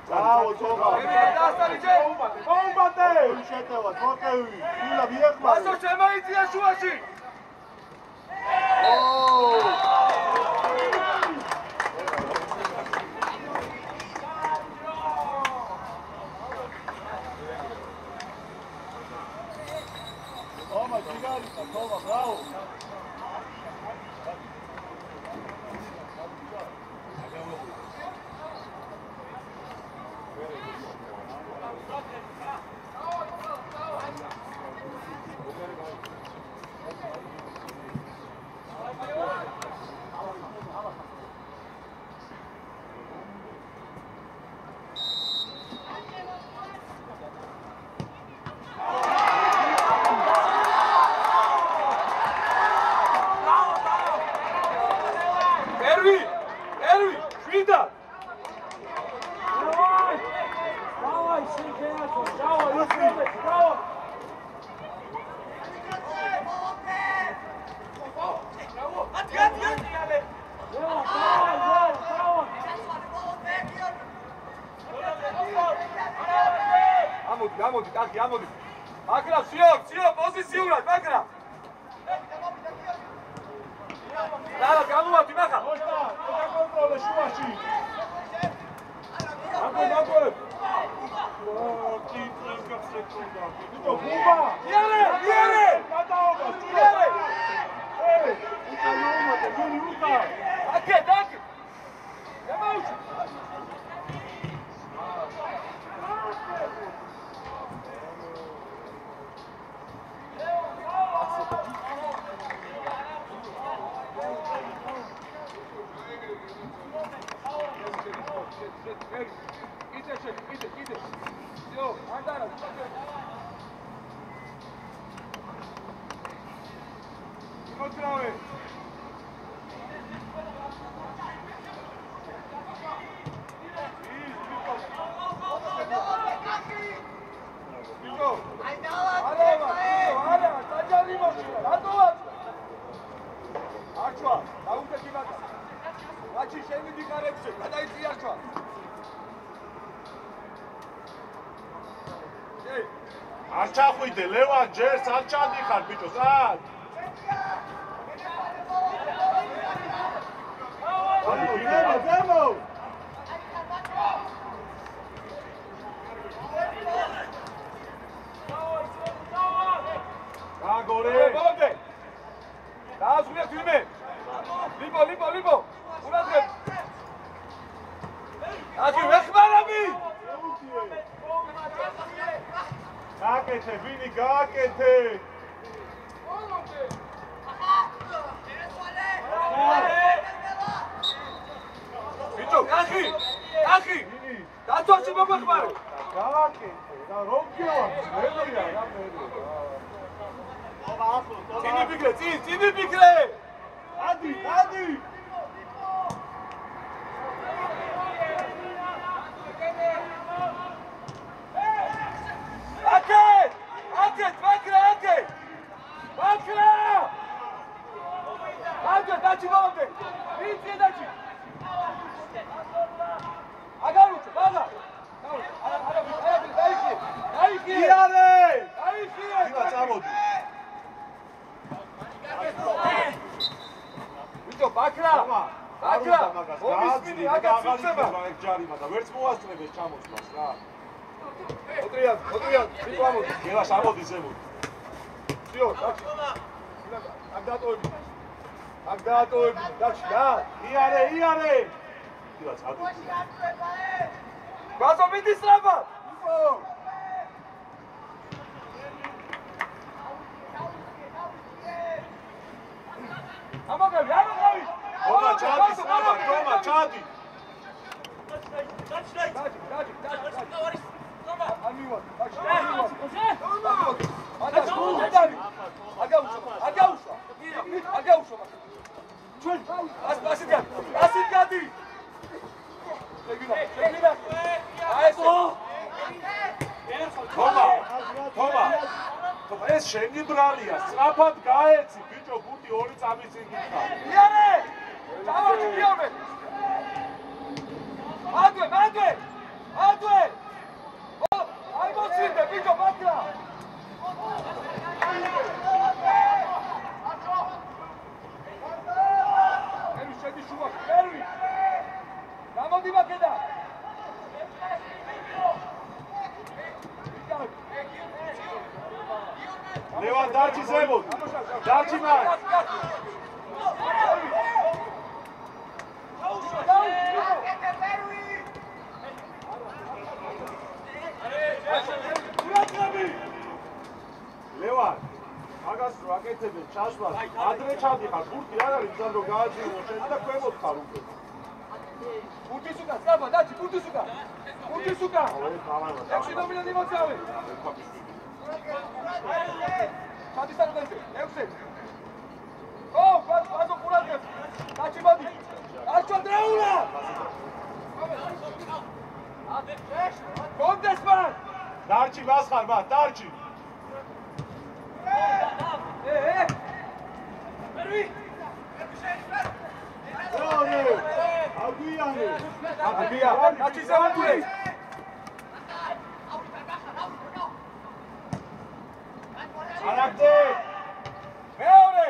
Bravo, Toma! ეტევა, მოხევი, ვილა მიეხმარა. მასო შემაიწია შუაში. Toma, Gigalita, toma, bravo. Amodi, amodi. Akra, sio, poziciura, akra. Dala, gamuati, maha. Osta, kontrole šuvaši. Ako. Ti trenkam sekunda. Ito, Buba. Jere. Matao ga, Jere. Uka ljumate, Juni, uka. Dake. Nemauči. Ide. Yo, andara. Kontrave. არ ჩახვიდე ლევან ჯერს არ ჩადიხარ ბიჭო სად დემო გაგორე ბოლომდე დაასრულე ფილმი ლიბო ურადღებ აკი ვეხმარები გააკეთე ვინი გააკეთე ბიჭო ახი დათვაში მოგვეხმარე გააკეთე და რომ გიوان მერია რა მერია წინი ფიქრე ადი აკეთ დაჩი მომდე ვიწი დაჩი აგარუჩო ბაზა დაიხი დილა წამოდი ვიწო ბაქრა ომისმინი აგაც უწება ეგ ჯარიმა და ვერც მოასწრებს ჩამოწმას რა ოტრიან ვიწო ამოდი გელას ამოდი ზემოთ სიო დაჩი აქ დაატოვები დაჩი რა იარე დილა წადი ბაზო მიდი სწრაფად ამოგები თომა ჩადი სწრაფად თომა ჩადი დაჩი ამივარ აგაუშვა ჩვენ ასით გადი შეგინა აესო თომა ეს შენი ბრალია სწრაფად გაეცი ბიჭო გუნდი ორი წამის წინ გიქა იარე ჩავარდი გიომე ადვე აი მოწინდე ბიჭო ბაქრა შედი შუა, პერვი. გამოდი მაკედა. ლევან დარჩი ზემოთ. დარჩი მან. ლევან მაგას რო აკეთებენ ჩასვლას ადრე ჩადიხარ ბურთი არ არის ძალიან რომ გააძიო შენ და ქვემოთ ხარ უკვე ბურთის უკან სწაბა დაჩი ბურთის უკან ექვსი ნომინანტი მოწავე ჩადის საკუთაზე ექვსი ო ბაზო ყურადღებ დაჩი მოდი არჩო დრეულა კონდეს მან დარჩი მას ხარ მას დარჩი პერვი აგია დაჩი ზემოთურე არაგდე მეორე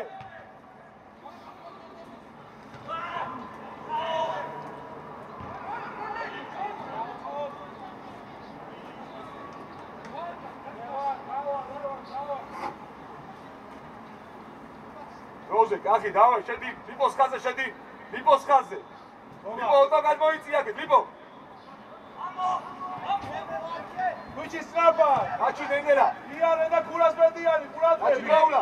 როზე კახი დავაი შედი ლიპოს ხაზზე შედი ლიპოს ხაზზე ლიპო ოდაგან მოიწიაგე ლიპო გუჩი სტრაფა აჩი დენერა იარე და ქურას მედიანი აჩი ყურადღები გაულა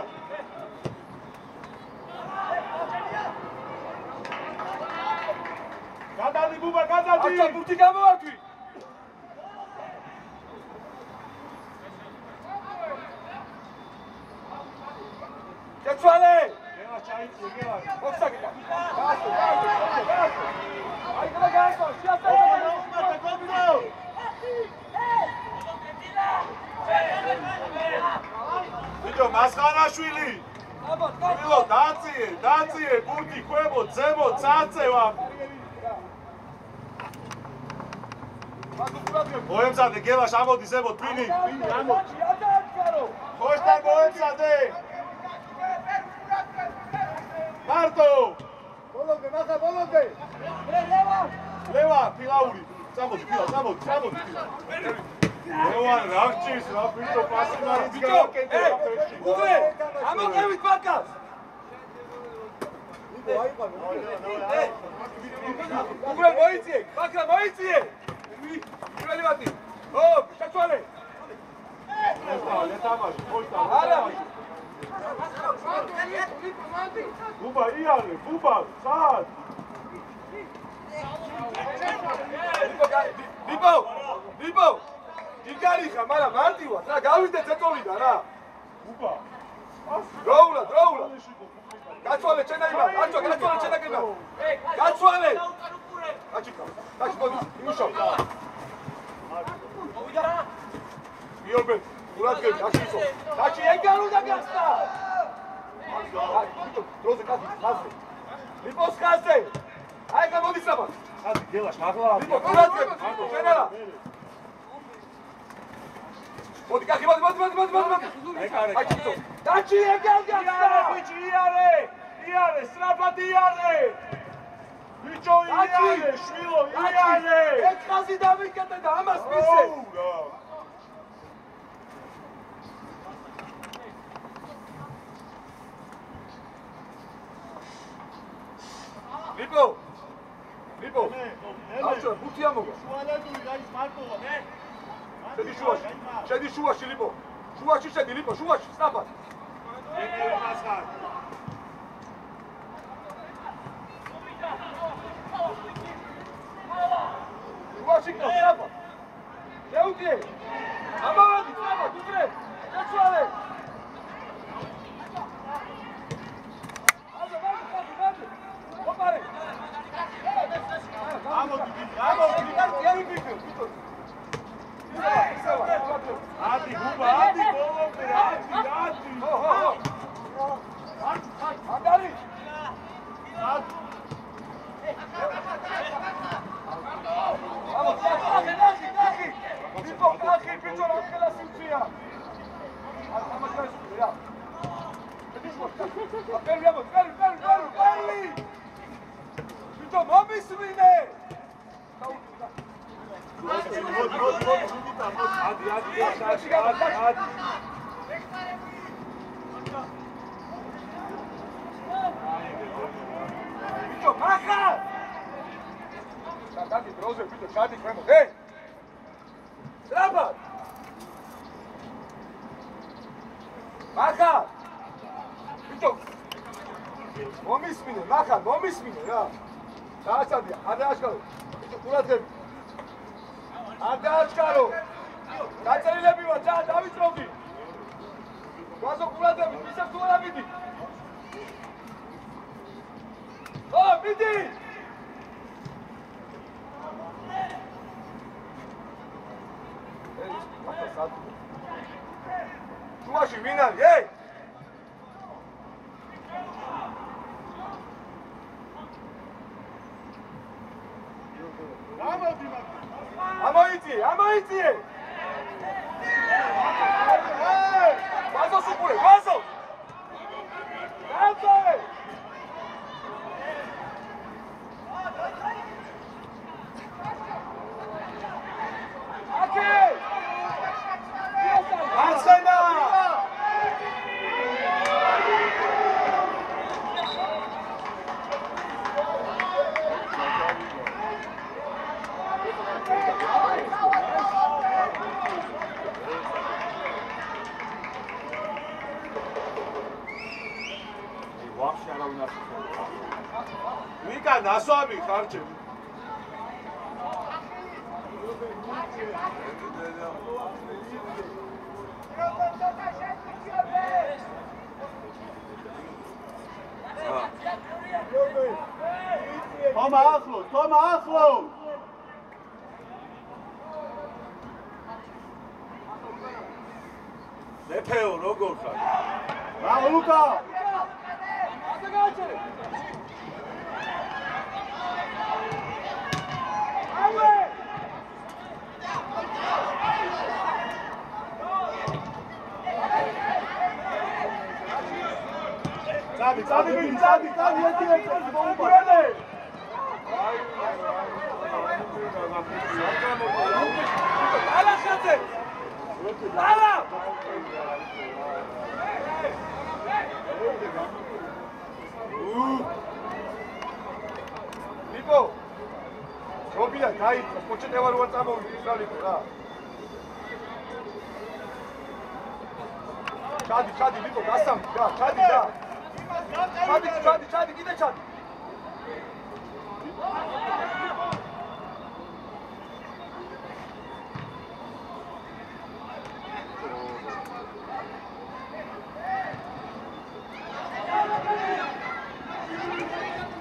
გადადი ბუბა გადადი აჩა ბურთი გამოართვი შეცვალე ელა ჩაიწი გელა მოხსაგდა გასო აი გადა გასო შეასწავლე ბიჭო მასხარაშვილი მილო დაციე ბურთი ქვემოთ ზემოთ წაწევა მოემზადე გელაშ ამოდი ზემოთ ბინი ამოდი ხოშთან მოემზადე მარტო ბოლომდე მახა ბოლომდე ლევა ფილაური წამოდი ლევან რახჭის რა ბიჭო პასი მაინც გააკეთე უგრე ამოყევით ბაკას უგრე მოიწიე ბაკა მოიწიე პირველი ვატი ო შეცვალე არა ბუბა იარე ბუბა სად ლიპო იგარიხა მაგრამ მარტივად რა გავიდე ცეტოვიდან რა ბუბა დროულა გაცვალე ჩენაიმა გაცვალე ჩენაკება გაცვალე დაჩი მოდი იმუშავ მიორბე ურადგები დაჩისო დაჩი ეგარუდა გასწა დროზე კაცი ლიპოს ხაზზე აი გამოდი საბა ხაზი გელაშ მაღლა ლიპო ურადგები ჩენალა მოდი კახი მოდი აჩიცო დაჩი ეგარ გასწა ბიჭი იარე სტრაფად იარე ბიჭო იარე შვილო იარე ეს ხაზი დავიკეთე და ამას მისე ლიპო აჩო ბუთი ამოგა შედი შუაში ლიპო შუაში შედი ლიპო შუაში სწაფად შუაში კო სწაფად შეუძიე ამავადი სწაფად უგრე შეცვალე ადი ბუბა, ადი ბოლომდე, ადი. Apelli, Apelli! Vito, mommismine! Vito, macha! Dati, Brose, Vito, cadi, fremo. Hey! Trabat! Macha! Vito! Mommismine, macha, mommismine, რა. დააჭადია, არ დააჭკარო. Vito, ყურადღები. არ დააჭკარო. დაწერილები ვარ, დავიწროვდი. გვაზო ყურადღები, მისებს თუ არა მიდი. ო, მიდი! შუაში ვინ არის? ეი! ამოიწიე! ვაზოს უყურე, ვაზოს! დავწოვე! აკე! არსენა! ვიკა ნასვამი ხარჯები. თომა ახლო. მეფეო როგორ ხარ? რა ლუკა? Წადი, ერთი მოუპარდე. ალა ხაზე. ალა. ლიპო. რობია დაიწყო, მოჭედება როა წამოვიდეს ისალიკო რა. ჩადი, ლიპო, გასამდი რა, ჩადი რა. ჩადი, კიდე ჩადი.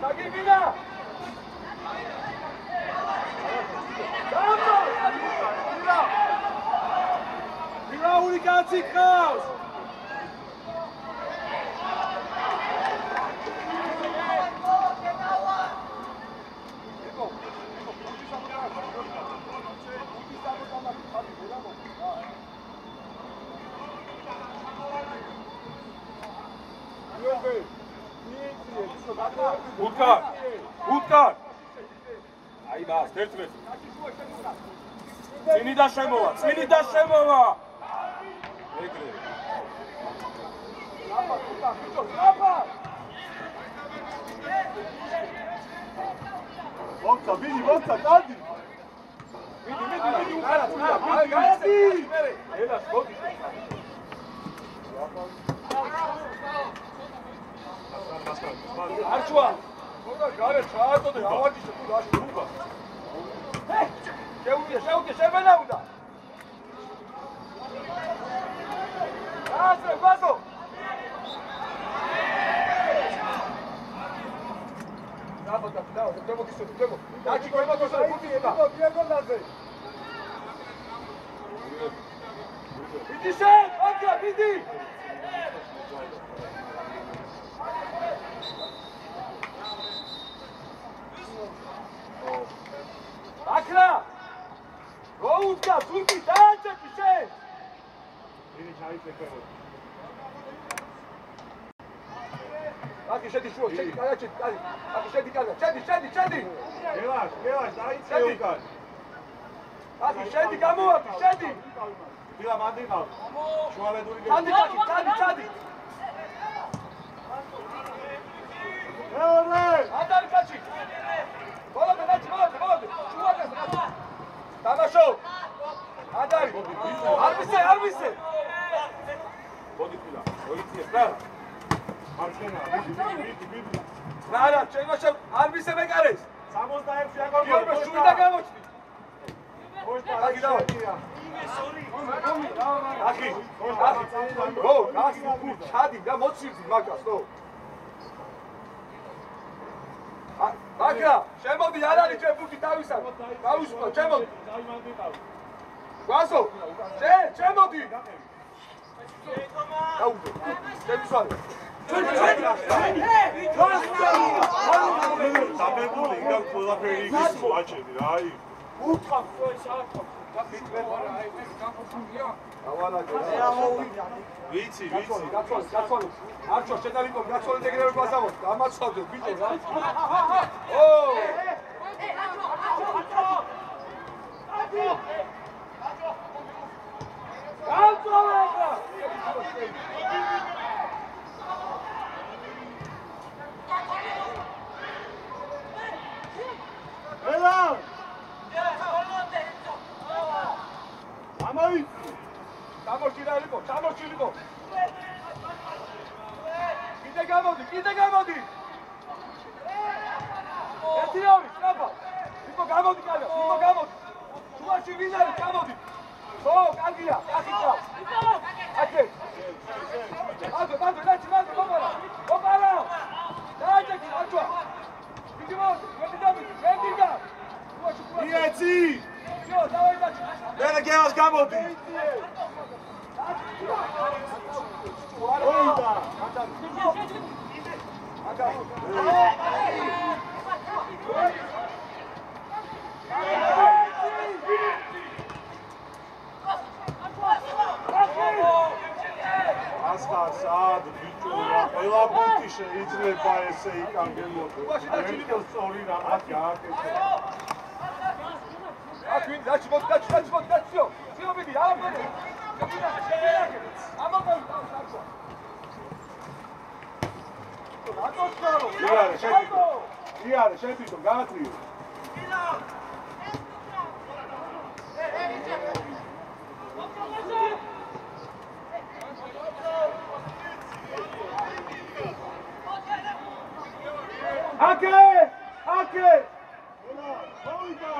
დაგიგინა. ვირაული კაცი ყავს. Utgar! Ai bas, 1 მეტრი. წინი და შემოვა. ეგრე. Vokta, წადი. მიდი, არა, ელა, მოდი. არჩვა. მოდა გარე ჩაატოდე, ავარჯიშე თუ დაში რუბა. შეუდე, შევენა უნდა. აზრე, ბაზო. დავა, დემო. დაჩი გვემატოსა გუთი ება. დიაგონაზე. მიდი შე, აკა, მიდი. აკრა! როუდგა, ზურგი დააჭეჭი შე. დიდი ჩაიწე ქერო. აკი შედი შუა, შედი, კაი, აკი შედი კაი, შედი. გელაშ, დაიწე უკან. აკი შედი გამოვაკი, შედი. დილა მანდიყავ. შუალედური ჩადი. ანდარი კაცი. ბოლომდე. შუაგას. დამაშო. ანდარი. არ მისე. მოდი დილა. მოიწიეს რა. მარცხენა. რა, ჩემაშო არ მისე მეკარეს. 66 აგორ. იორბე შუიდა გამოჩდი. აკი დავა. აკი. ო, გასი ჩადი და მოცილდი მაგას, ნო. აკა, შემოდი არ არის ჩემფუთი თავისა. გავისვა, შემოდი. გვასო. შემოდი. გაუდე. შემისვალე. დაბებული იქა ყველაფერი ის მოაჩები რა აი. ვიცი. გაცვალე. არჩო შედავიკო, გაცვალე ეგრევე გვასავო. გამაცავდე ბიჭო რა. ო! ელა! ამაი! ჩამორჩილიკო. კიდე გამოდი. ერთი ორი, სწრაფად. იკო გამოდი. შუაში ვინ არის? გამოდი. ო, კარგია, ახლა. აკე. დაჭი, მოგარა. დაჭი, არჩვა. ვიდიო, იეცი! დავაი დაჭი. მერე გელას გამოდი! ოიდა! ასხასად ბიჭო რა ყველა პუნქტი შეიძლება ესე იკანგელოთ. ერთი სწორი რაღაც გააკეთე. აკინ დაჭი. ცნობიდი, ამბობ. იარე, შევიდო, გაატრიო. აკე! მოვიდა!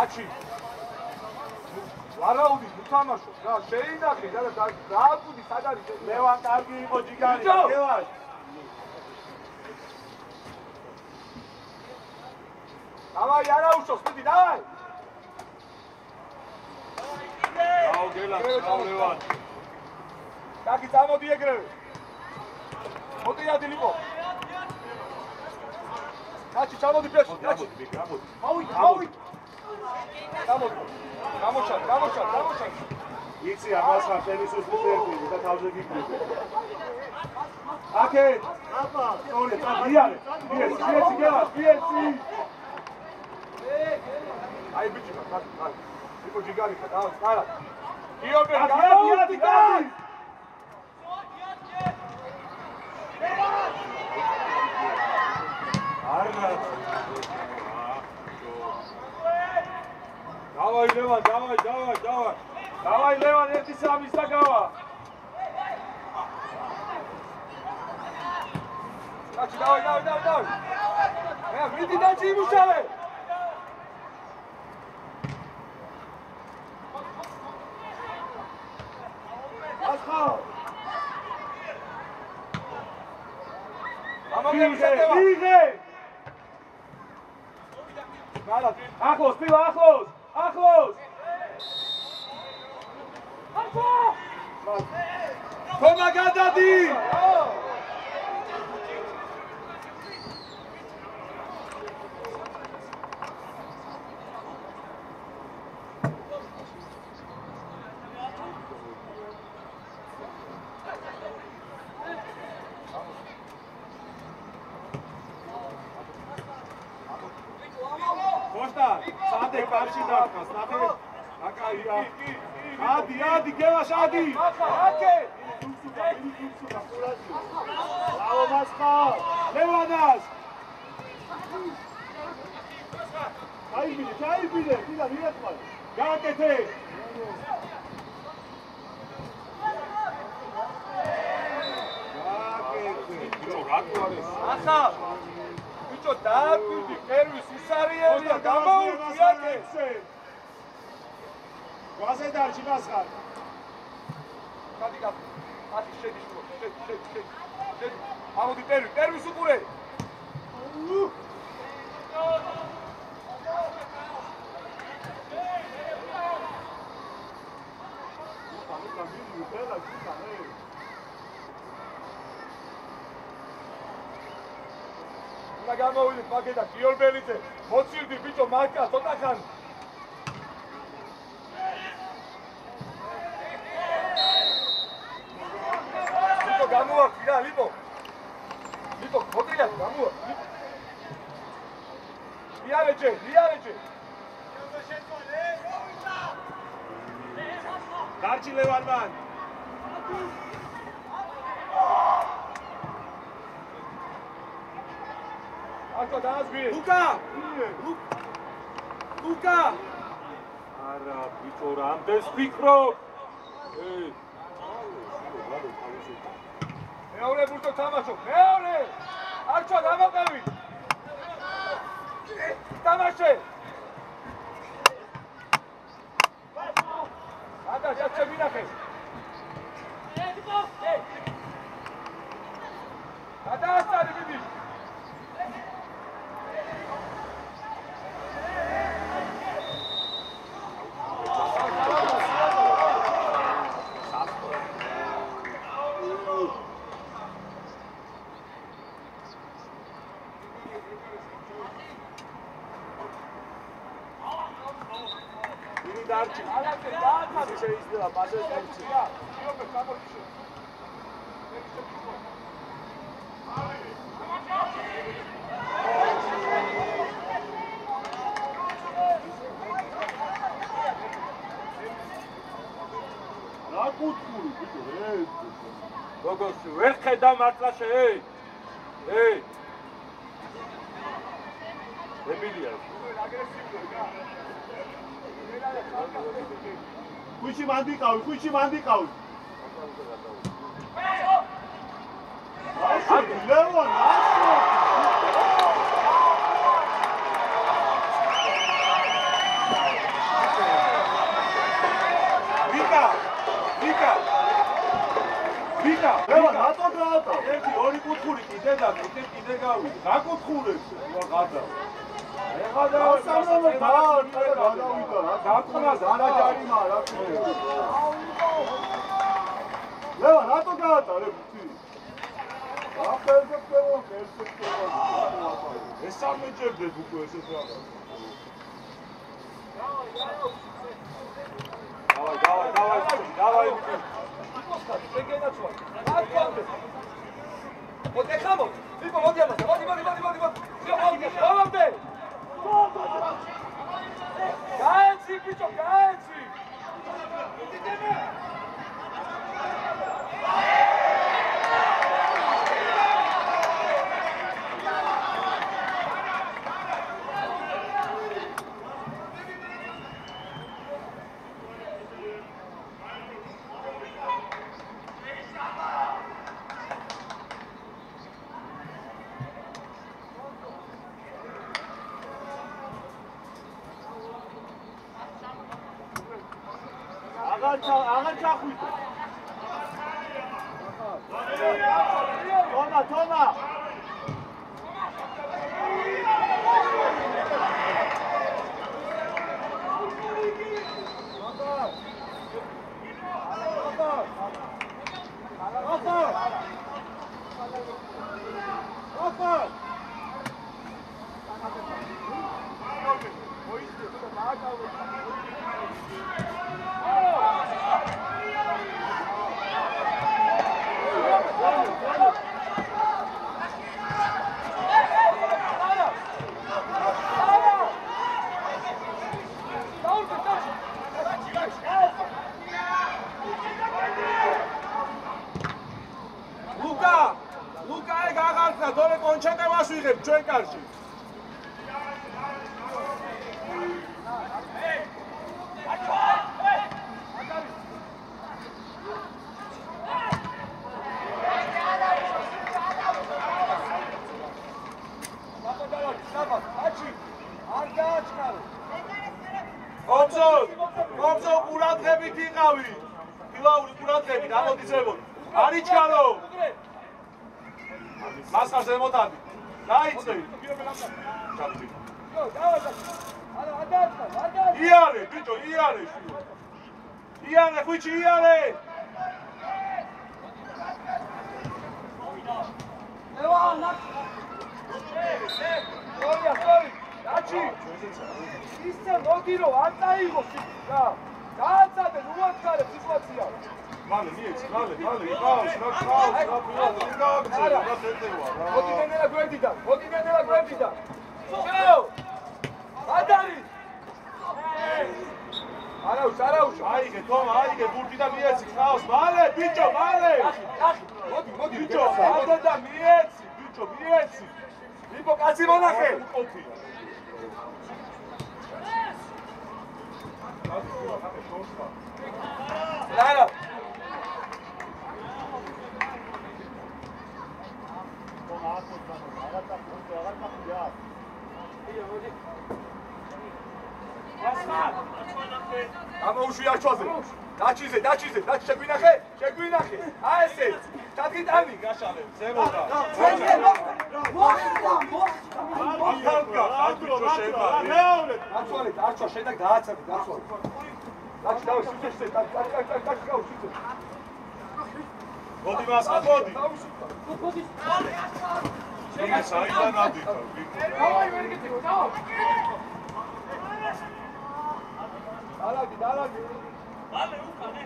აჩი ვარაუდი უთამაშო რა შეინახე და დააკვდი სად არის ლევან კარგი იყო ჯიგარი გელაშ დავაი არა უშოს მიდი დავაი რაო გელაშ რაო ლევან კარგი წამოდი ეგრევე მოდი ადილიყო კაცი ჩამოდი ფეში კაცი მოვი გამოჩა იცი ამას ხარ ტენისის ფეხბურთი და თავზე გიგდები აკე აბა სწორი წადიარე პიესი გელას პიესი აი ბიჭი კაცი იკო ჯიგარი ხა არა იობე გამოდი დავაი ლევან დავაი ლევან 1-3 და გავა კაცი დავაი მე მიდი დაჭი იმუშავე ასხა ვიღე გალა ახლოს თომა გადადი! Costa, sade karşı darkas, nade. Akaya. Hadi, gevaş hadi. Bravo Maska. Levanas. Kaybile. Bila niyet var. Gakete. Asa. Bicho დააკვირდი, ერვის უსარიერია, გამოუწიაკე. გვაზე დარჩი მასხარ. გადი. ათი შედი. ამოდი ტერვის უყურე. და გამოვიდეთ მაგედან გიორბელიძე მოცივდი ბიჭო მარკა ცოტა ხან ბიჭო გამოვარდი რა ლიპო მოდრიათ გამოვარდი ლიარეჯე დარჩი ლევანმან აკა დაასვი ლუკა არა ბიჭო რამდენს ფიქრო მეორე ბურთო თამაშობ მეორე არჩვა დამოყევი თამაშე აკა შეჩები ნახე გადაასწარი მიდი დარჩი ისე შეიძლება პასეს დარჩი რა კუთხური ბიჭო როგორც ვერ ხედა მართლა ემილია ხუჩი მანდიყავი აშო ლევან ვიკა ლევან რატო დაატა ერთი ორი კუთხური კიდე და კიდე გავიდა რა კუთხურებს ვაღადა ეხლა და სამომო გადავიდა რა გაკვრას არაჯარიმა რა ლევან რატო გაატა რე ბუთი აფერდო ეს სამეჯერდებ უკვე ესეთ რაღაც დავაი შეგენაცვა აკვალე მოდი ხამო ვიპო მოდი ამაზე მოდი გაეცი ბიჭო გაეცი აღარ ჩახვიდე თომა ვიღებ ჩვენ კარში. Komzo ყურადღებით იყავი. ფილაური ყურადღებით ამოდიძებოდ. არიჩქარო. მასხარ ზემოდადი. დაიწყე. იარე, ბიჭო, იარე. იარე, ხუჩი, იარე. Ači! Isce Rodiro, არ წაიღო და გააცადე უაცხარე სიტუაცია. მალე მიეცი, მალე, იყავს, რა გააგზავნა, რა შეტევა. მოდი ნენელა გვერდიდან. შეო! გადარი! არაუშ. აიღე, თომა, აიღე, ბურთი და მიეცი, ხავს, მალე, ბიჭო, მალე! მოდი, ბიჭო, ადე და მიეცი, ბიჭო, მიეცი. იპო კაცი მონახე. Lara. Გამოუშვი არჩვაზე. დაჩიზე, შეგვინახე. აი ესე. დაგიტანი გაშალე. ზემოდან. დაცვალეთ, არჩვა შედა გააცადე, დაცვალეთ. დაჩი დავი სიცოცხლე, დაჩი გავ სიცოცხლე. მოდი მასა, მოდი. მოდი. შეგა საიდან ადიქა. დავაი ვერ გიწევ, დავა. დალაგი. მალე უკანე.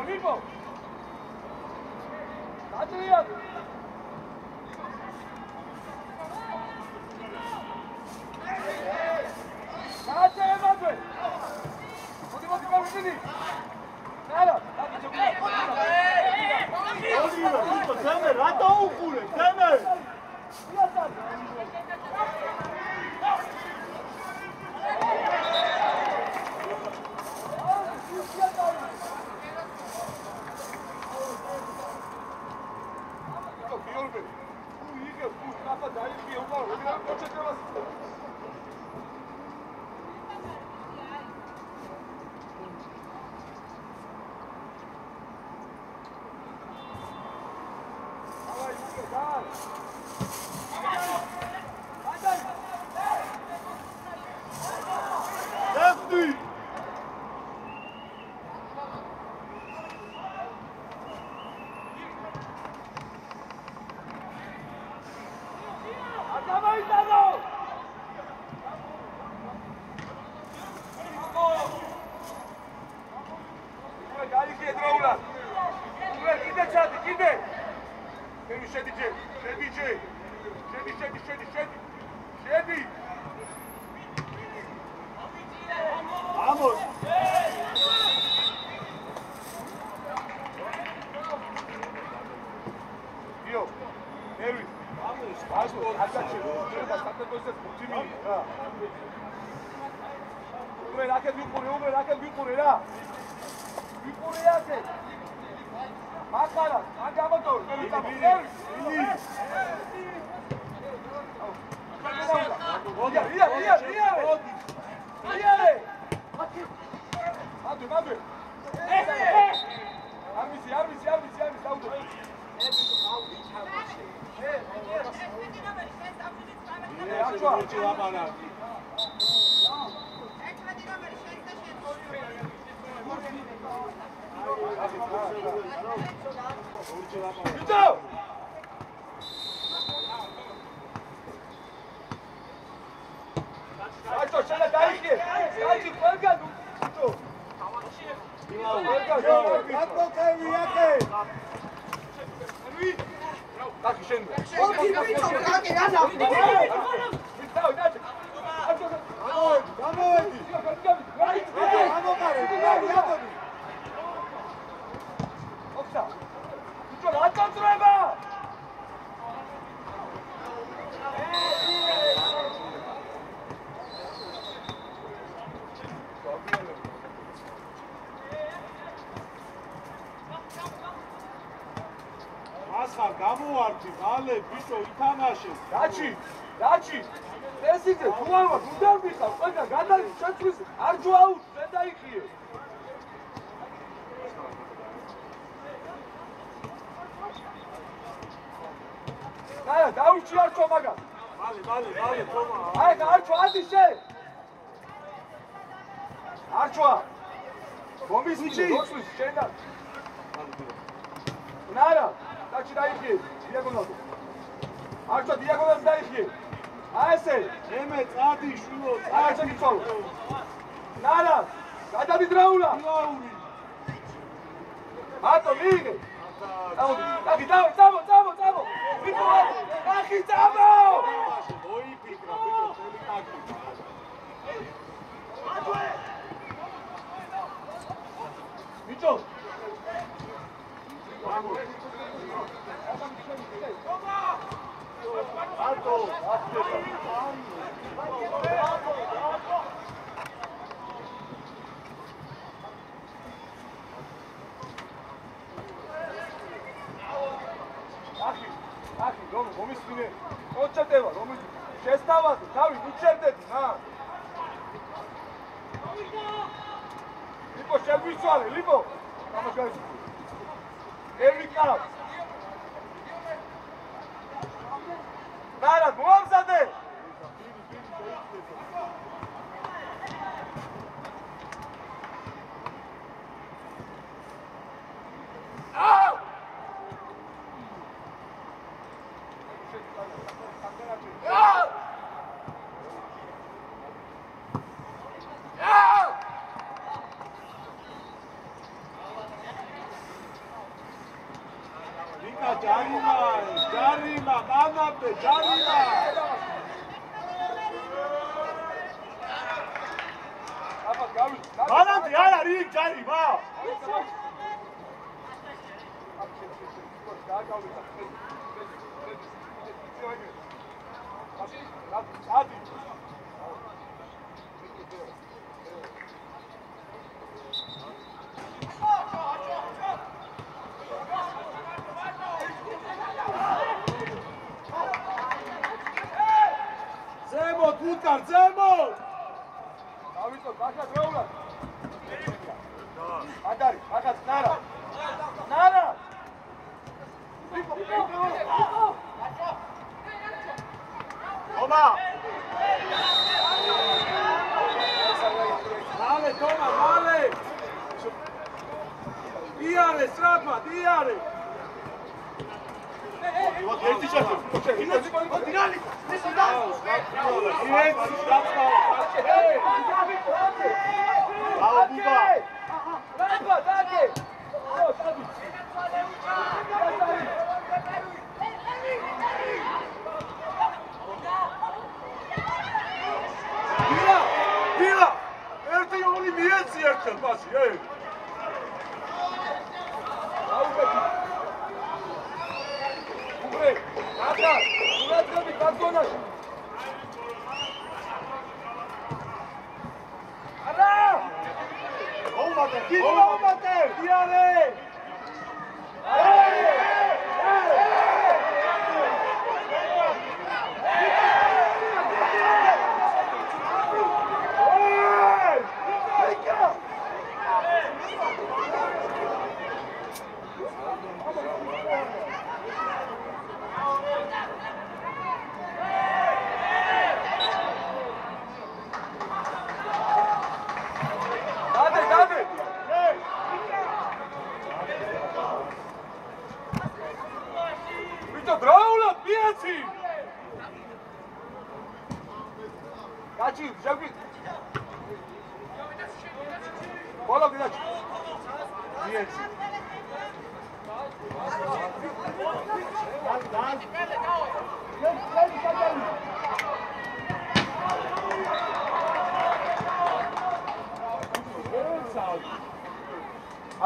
Lipo. Adrian. უბრე რაკეთ ვიყურე რა. ვიყურე აქეთ. მახარა, ან გამოწოვე, გამოვარდი, მალე ბიჭო ითამაშეს. რაჩი. ეს იქე, თუალმა გუნდან მიხარ, ყველგან გადადის შეცვლის, არ ჯვაუს, δεν დაიხიე. არა, დაუჩი არჩო მაგას. მალე, თომა. აი, არჩო ადის შე. არჩოა. გომის გოჩვის შენდა. ნარა, დაჩი დაიხიე, დიაგონალზე. არჩო დიაგონალზე დაიხიე. აი ესე, ემე წადი შვილო, აი ესე გიწოლ. ნარა, გადავიდ რაულა. ატო მიიღე. დაგი, წამო. ვიყო, ახი წამო. მოიფიქრა, ბიჭო, წელი ტაკი. ბიჭო. ატო, ახი, რომისმინე, ოჩატევა, რომის შესთავაზე, თავი უჩერდები, ნა. ლიპო, შეგვიცვალე, ლიპო. გამოსგარის. ერიკა. ნარა, მოამზადე. ჯარიმა, მამაბე, ჯარიმა. მანამდე არ არის იქ ჯარიმა. Utcar, zemo! Davito, baxa roula. Adari, baxa Nara. Nara. Toma. Vale, toma, vale. Diare, strapa, diare. ერთი ჩათო. დინალი. ბილა, ერთი ორი მიეცი ერთხელ პასი, Ага, урადები გაგონაში. არა!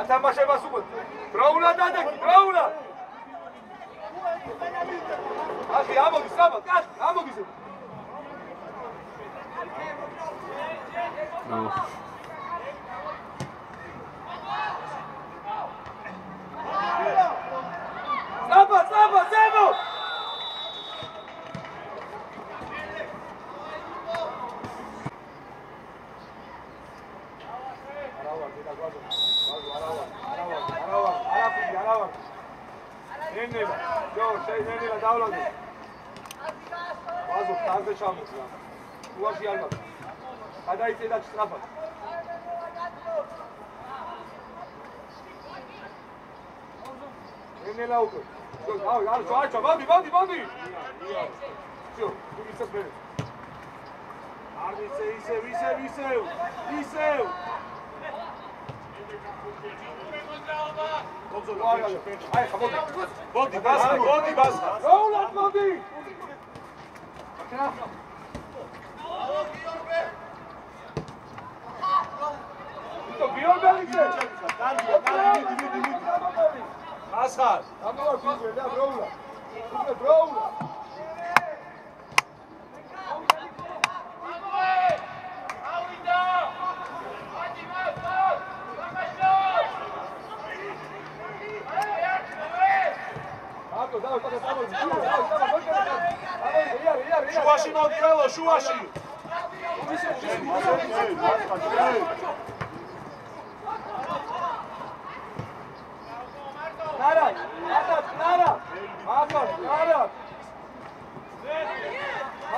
ათამაშებას უკვე დროულად დადაკი, დროულად. ახი, ამოდის, საბა, კაცი, ამოდის. საბა, საბა, ზემო. ნენელა, ჯო, შეიძლება დავლაგო. ვაზო, თანზე ჩამოწვა. უაში არ მაქვს. გადაიწედა სწრაფად. ნენელა უკვე. ჯო, არ, მოდი. ჯო, თუ იცის მე. არ ისევ. აი, ხმოდი. მოდი, ბასა. როულად მოდი. გიორბელიძე. ასხარ. ამოვა გიორბელი და როულად. როულად. შუაში მოდიელო, შუაში. ნარა.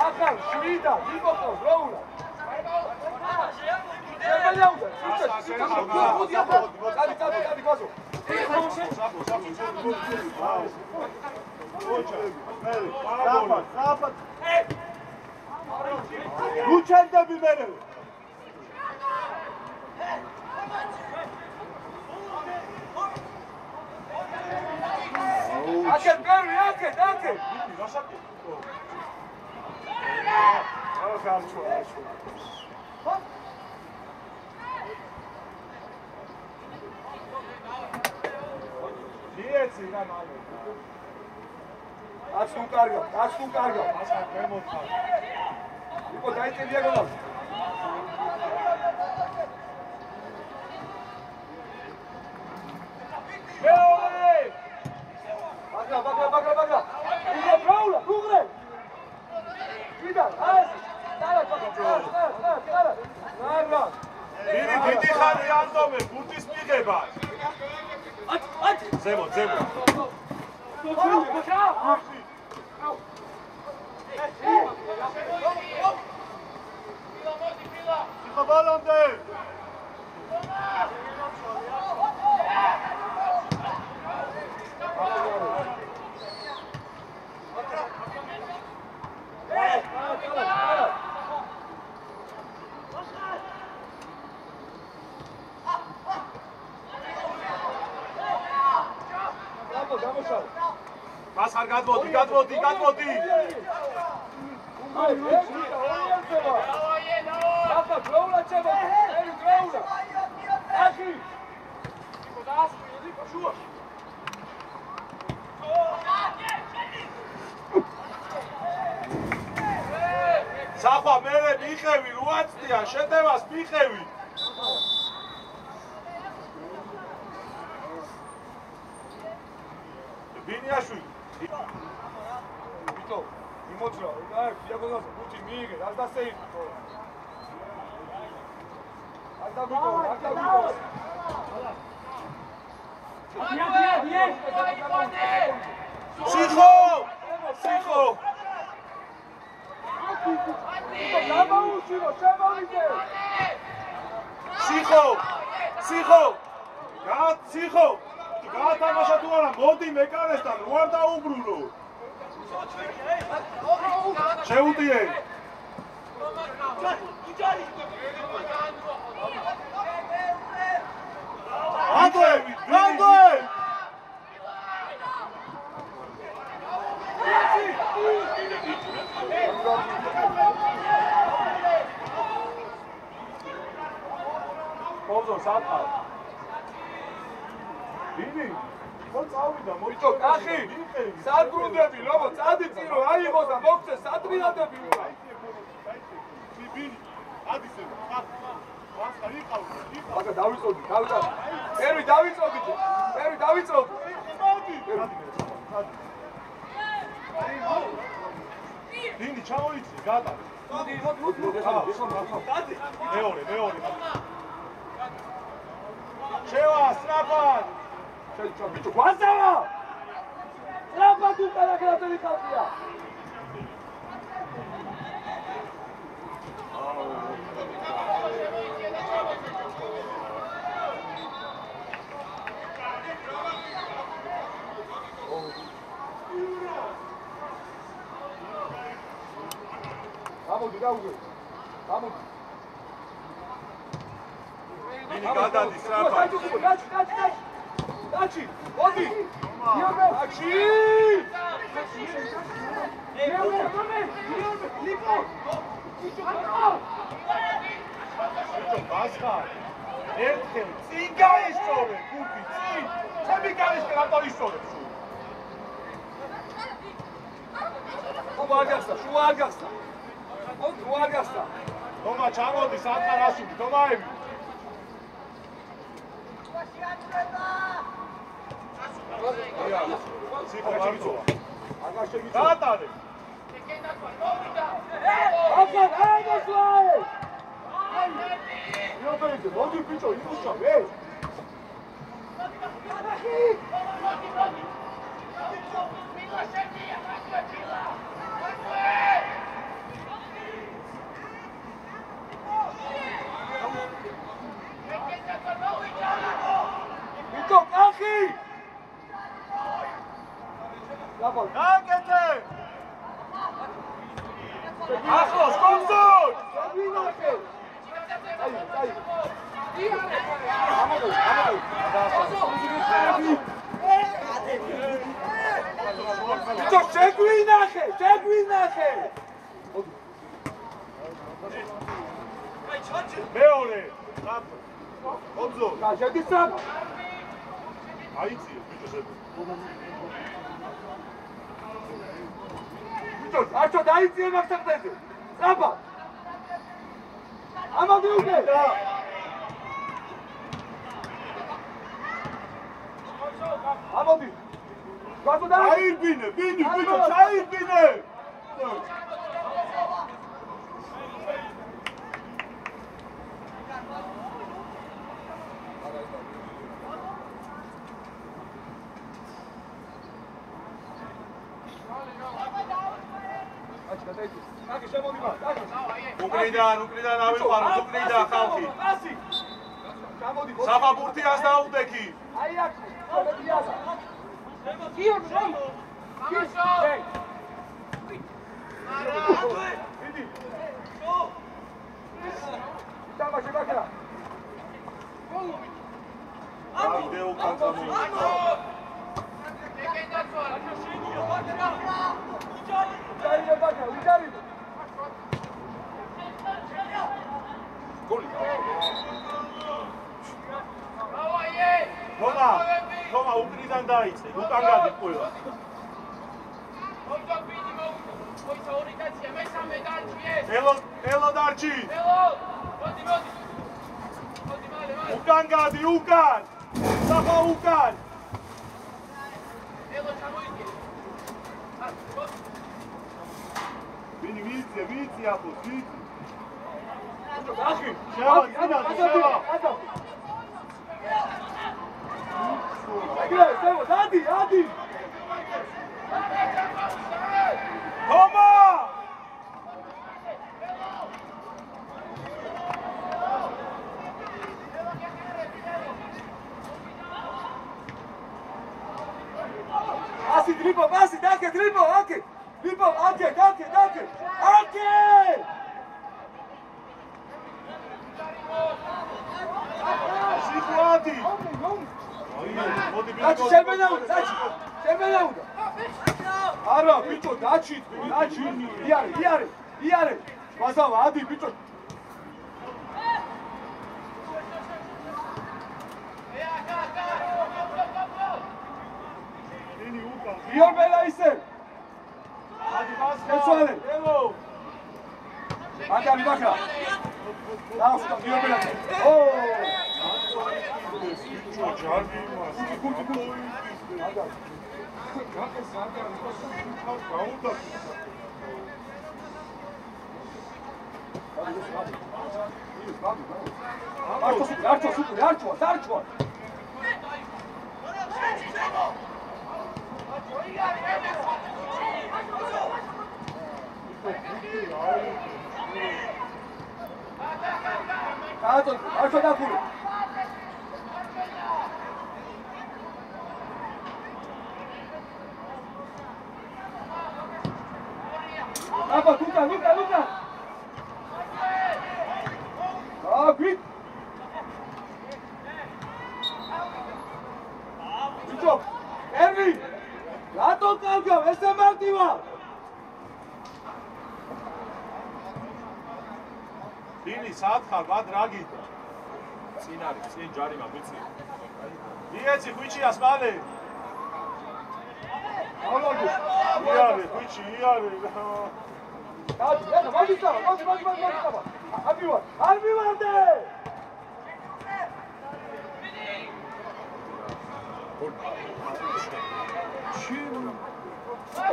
აკარ, შვიდა, დიბოკო, როულა. კადი, გაზო. Zapad. Luçendები მერე. აკეთ, პერვი, აკეთ. მიეცი რა მალე. აც თუ კარგა. ასა გემოთხა. იყო დაიწებია გოლა. მეორე! ბაგა. იყო პრაულა, უღრე. ვიდა, აი, დარა. დიდი ხანი ანდომე გურტის მიღება. ზემო. Იყო ბალონდე. მას არ გადმოდი. აი, აბა, გროულა ჩება. ელი გროულა. აკი. სახვა მერე მიხევი 8 წლიან შეტევას მიხევი. ბიჭო, იმოძრა, აი, დიაგონალზე გუთი მიიღე, არ დასეირდი ხო? არ დაგიტო. სიხო! სიხო! სიხო! სიხო! სიხო! გაათამაშა თუ არა, მოდი მეკარესთან, რო არ დაუბრუნო. შეუტიე. ანდოევი, ანდოევი. პოზო საყავ. ვინი? ხო წავიდა, ბიჭო, კახი, სატრუნდები, ლობო, წადი წირო, აიღოს და მოგცე სატრინადები უნდა. ვინი? ადისე, ხა იყავ. აკა დავიწოდი, დავიწოდი. პერვი დავიწოდი. პერვი დავიწოდი. ვინი ჩამოიცი, გატა. მეორე. შევა, სტრაფად. ბიჭო, გვასავა! სტრაფად უკანა გადაწევი ხალხია. გამოდი დაუგე. გამოდი. ვინი გადადის სტრაფად. დაჩი, მოდი. დაჩი! ბასხა. ერთხელ წინ გაისწორე, გუთი, წინ. ჩემი კარისკენ არ დაისწორებს. შუა არ გასდა. შუა არ გასდა. თომა ჩამოდი სანტარასული, თომაები. სიხო მარცოა. აღარ შეგიწევ. გაატარე. მოდი ბიჭო, იმუშავ, ე! ბიჭო, კახი! გაკეთე! ახლოს, კონსოლ! ვინახე? აი. ბიჭო, შეგვინახე! მეორე, აბა. ობზო. გაჟედი სამ. აიწიე, ბიჭო შეგო. ბიჭო, არჩო დაიწიე მაგსახტეზე. აბა. ამადი უკვე. ამოდი. გასუდა. აიბინე, ბიჭო, ჩაიბინე. უკრიდან ავიყვანოთ, უკრიდან ხალხი. საფაბურთიას დაუდექი. აი აქ, ხალხიაზა. გიორ, დიდი. თამაში ბაკერა. ვიდეო კანცამი. უჯარი ბაკერა, უჯარი. გოლი. თომა უკრიდან დაიწე, უკან გადიყვება. ელო დარჩი. უკან გადი, უკან. საფა უკან. ვინი ვიცი ახლოს, ვიცი. ახი, შევა, შევა. აგრე, ზემო, დადი. თომა! ასი დრიბო, პასი, დაკე, დრიბო, აკე. დრიბო, აკე. სიხვადი! დაჩი, შემენაუდა. არა, ბიჭო, დაჩი. იარე. ვაზავა, ადი, ბიჭო. იორბელა ისე. ადი მასკა! ეცვალე. ელო! აკარი ბაქრა. დაუსტა იორბელა. ჯარდი იმას. არჩვა. არჩვა დაფული. აბა, ლუკა. აგვი. ბიჭო, ერვი. რატო კავგავ, ესე მარტივა? ბინი, სათხარ, ბად რაგი. წინ არის, წინ ჯარიმა, ვიცი. იეცი, ხვიჩიას მალე. იარე, ხვიჩი, იარე. დადი, მაგისტავა. არ მივარდე.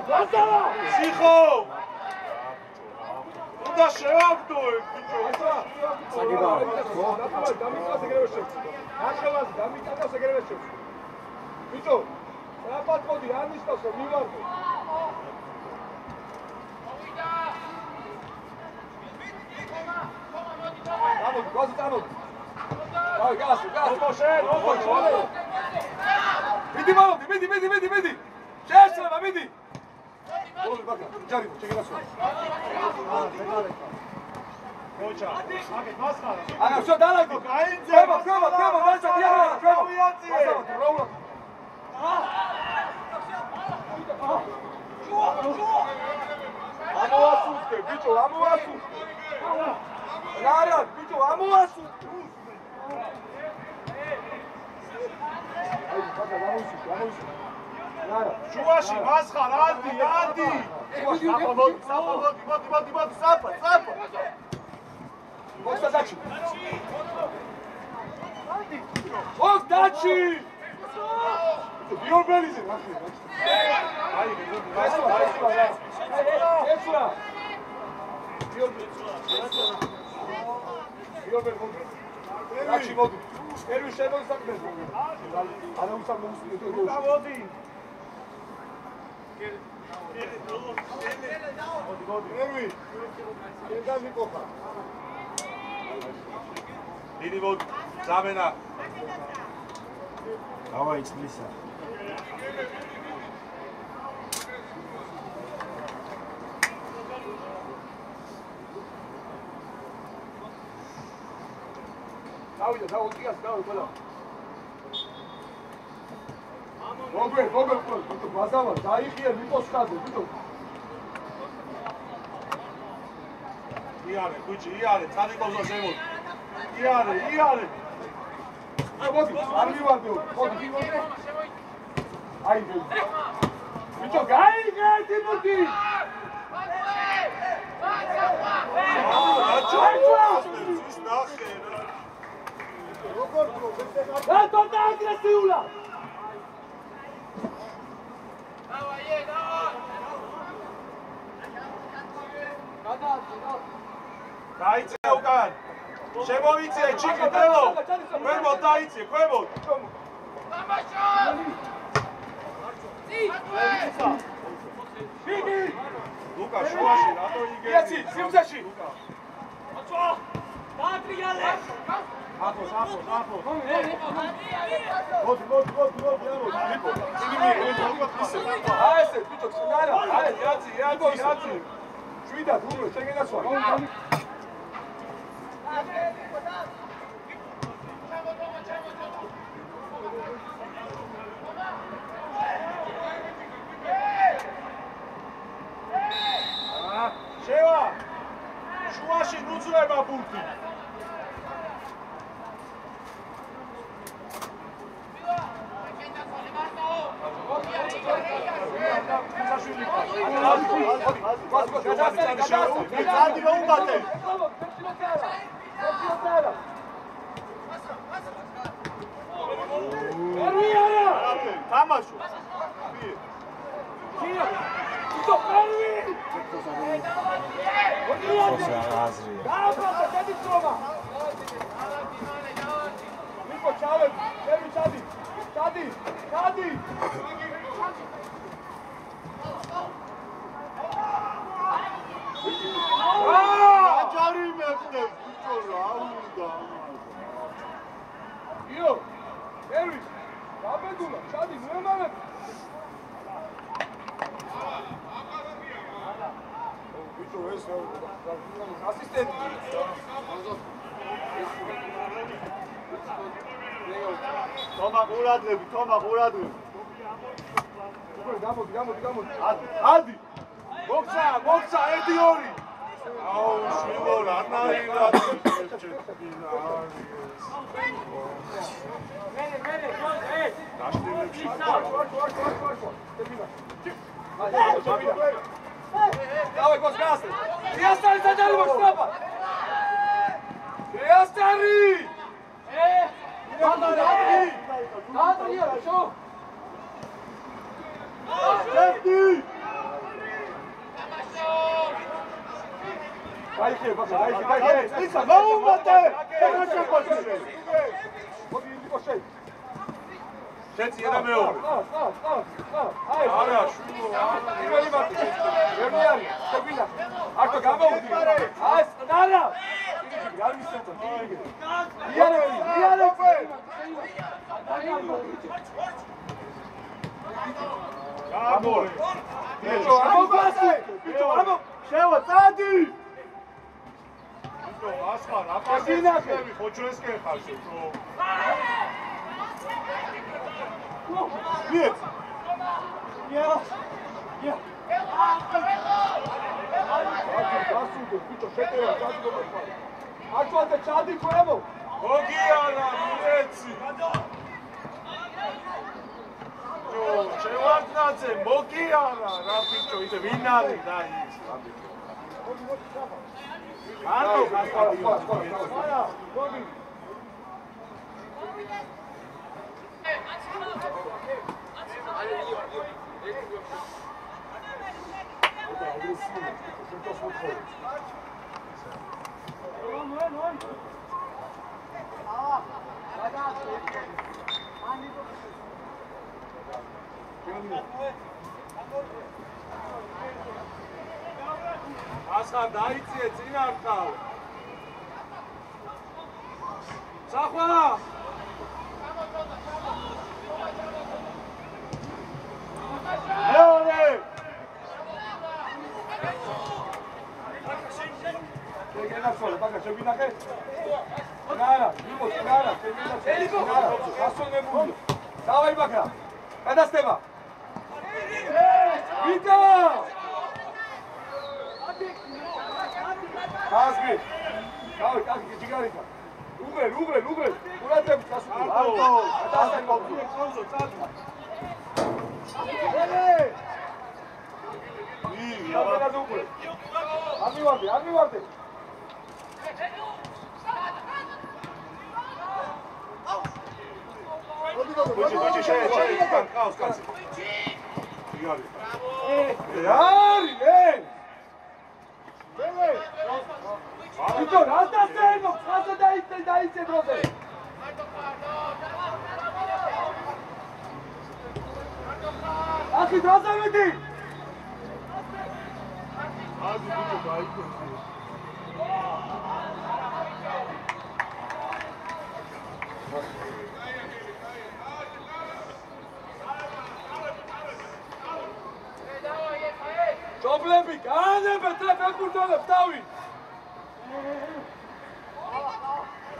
ვასალა! სიხო! უნდა შევაბდოე, ბიჭო. ბიჭო, რაპატყოდი, არ ნიშნავს რომ მივარდე. გამოდი. აი, გასი. მოშენ. მიდი მალობდი, მიდი. შეეცლება, მიდი. ბოლოს ბაკა, ჯარი, შეგერასო. მოჩა. აკეთ მასხარა. არა, შო დალაგდი. გაინძე. ქება, დაჭა, ქება. ამოასუსტე, ბიჭო, არა, ბიჭო, ამოასუსტე. შუაში მასხარ, ადი. საფა. მოხდა დაჩი. იორბელიზე ნახე. აი, ეცურა. იორბელი მოდი. დაჩი მოდი. ერვი შემოსაკდეს. არა უსა მომსწრე. მოდი. ერვი. ედაზი ყოხა. დიდი მოდი. ზამენა. დავაი წლისა. დავიდა, დაუტიას, ყველა. მოგე, ბაზავა, დაიხია მიტოს ხაზე, ბიჭო. იარე, ხუჩი, იარე, წადიკოვსა ზემოთ. იარე. მოდი, არ მივარდეო, მოდი. აი, ბიჭო, გაიგე, ტიმოტი. რატო დააგრესიულა? დაიწე უკან. შემოიწე ჩიკი დელო. ქვემოთ დაიწე, ქვემოთ. ლუკა შუაში რატო იგები? იაცი, სივრცეში. დაატრიალე. აფოს. აი ესე, ბიჭო, წინარა. აი, იაცი. შვიდა, დუბლო, შეგენაცვა. შევა. შუაში ნუცრება ბურთი. გადი მოუმატე. თამაშო. ასისტენტი. თომა ყურადღები. გამოდი. ადი. მოგცა, 1-2. აუ, შვილო, რა ნაირად. Давай, гос, газ! Приостали задали во штаба! Приостали! Надо, что? Шефти! Дайте, дайте! Иса, наумате! Как хочешь? Вот иди по шее. შეცი და მეორე. არა, შვილო, იმელი მარტი. ვერნიანი, შეგინა. არტო გამოვიდი. აი, არა. იგი არ მისცემ. იარე. გამორე. ბიჭო, ამოგასი. ბიჭო, შევა, წადი. ბიჭო, ასხარ, აპასინახები, ხო ჩვენს კერხავს, ხო? Нет! Я! А что ты чади коему? გოგიანა, მიეცი. ჯო, შევარდნაძე, მოგიანა, რა ბიჭო, ისე ვინ არის და ის. მარტო გასწავლიო. ასხარ დაიწიე წინ არ ხარ. სახვა! მეორე! შეგენახვალე, ბაგა, შეგინახე? არა, იმოს, არა, შეგინახე. არა, გასვენებული. დავაი ბაგა. გადასტება. ვიტა! გასგი. დავაი, კაცი ჯიგარითა. უღრე. ყურადღებით გასული. არტო, გადასტება. ხავზო, წადი. ამივარდე. ბიჭი, შე, უკან ყავს კაცი. იგარი. არი, ე! ბიჭო, რას დასწრებო? ხაზა დაიცე დროზე. ახი დროზე მიდი. აზი ბიჭო გაიქო. ჯობლები, განებეთ რა ფეხბურთელებს დავი.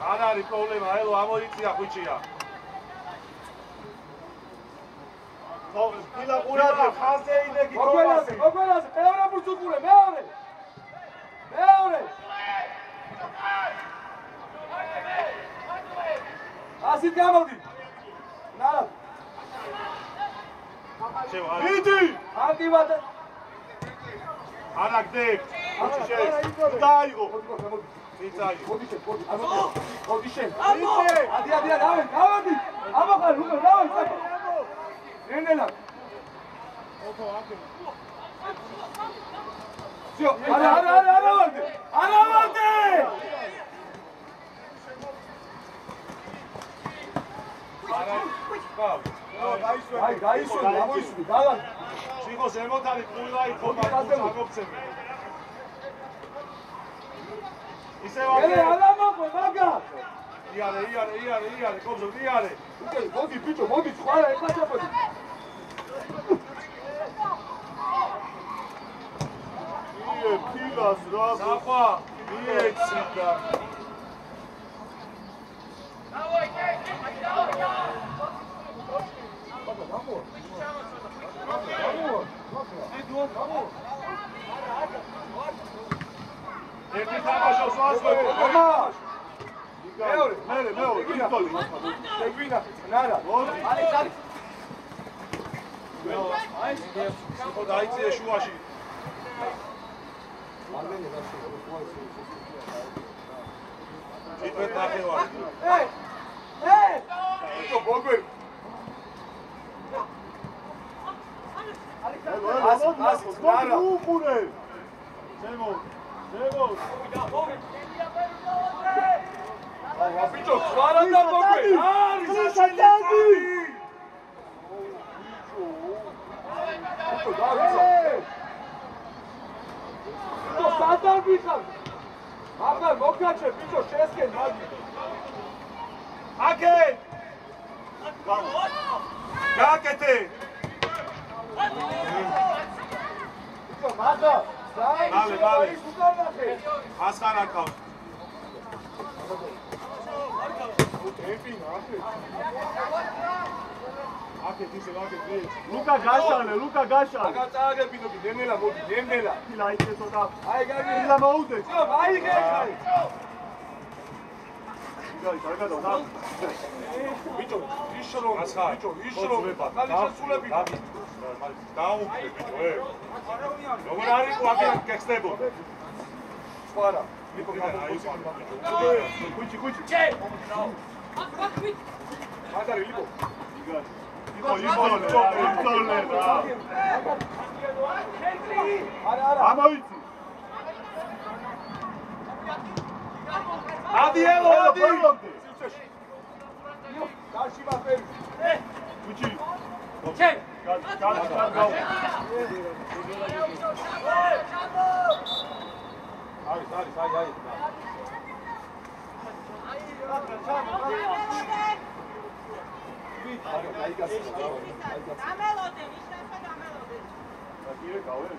არ არის პრობლემა, ელო ამოიწია ხუჭია. დილა ყურადღე ხაზე იდეგი თომასი. მოგველაზე, მეორე ბურთულე, მეორე. ასით გამოდი. ნალა. მიდი! აკივატე. არა გდებ. დაიღო. მოდი შენ. ადი, დავადი. აბახარ, დავადი. ნენელა. всё, არა ვარდე. აი, გაისვენ, გამოისვი, დავადი. შიგოს ემოთარი ყულაი თომა აგობცემი. ისე ვარ. არა მოყვე, მაგა. იარე, კობზო, იარე. მოდი ბიჭო, მოდი, სხვა ეხლა ჩაფოდი. ფილას რა საფა, მიეცი და ერთი თამაშობს ვასვე. მეორე, იტოლი. შეგვინა, ნარა. არის. ხო დაიწია შუაში. იტვეთ ნახევარი. ბიჭო, ბოგვე. ნარა. უყურე. ზემო. ბიჭო, ხარა და ბოგვე. არის შეტანდი. ბიჭო, დავიცე. ბიჭო, სადარ ვიხარ? აბა, მოგაჩე, ბიჭო, შესკენ მაგი. აკე! გააკეთე! ბიჭო, მაგა. მალე. ასხარ აკავს. ლუკა გაშალე. აგა წააგებინო, ნენელა მოდი, ნენელა. დილა იცე ცოტა. აი, გაგი. დილა მოუდე. ბიჭო, აიღე. გარგადა. ბიჭო, იშრო. ასხარ. ბიჭო, იშრო. ხალი შესულები. დაუკვე ბიჭო, როგორ არის ყვაკი გეხსნებო? სვარა. კუჩი. მაგარი ლიბო. იტოლე რა. არა. ამოვიცი. ადი. დაში ვაფერი. კუჩი. ჩე. გავა. არის. გამელოდე, ნიშნავდა გამელოდე. გირე გავე.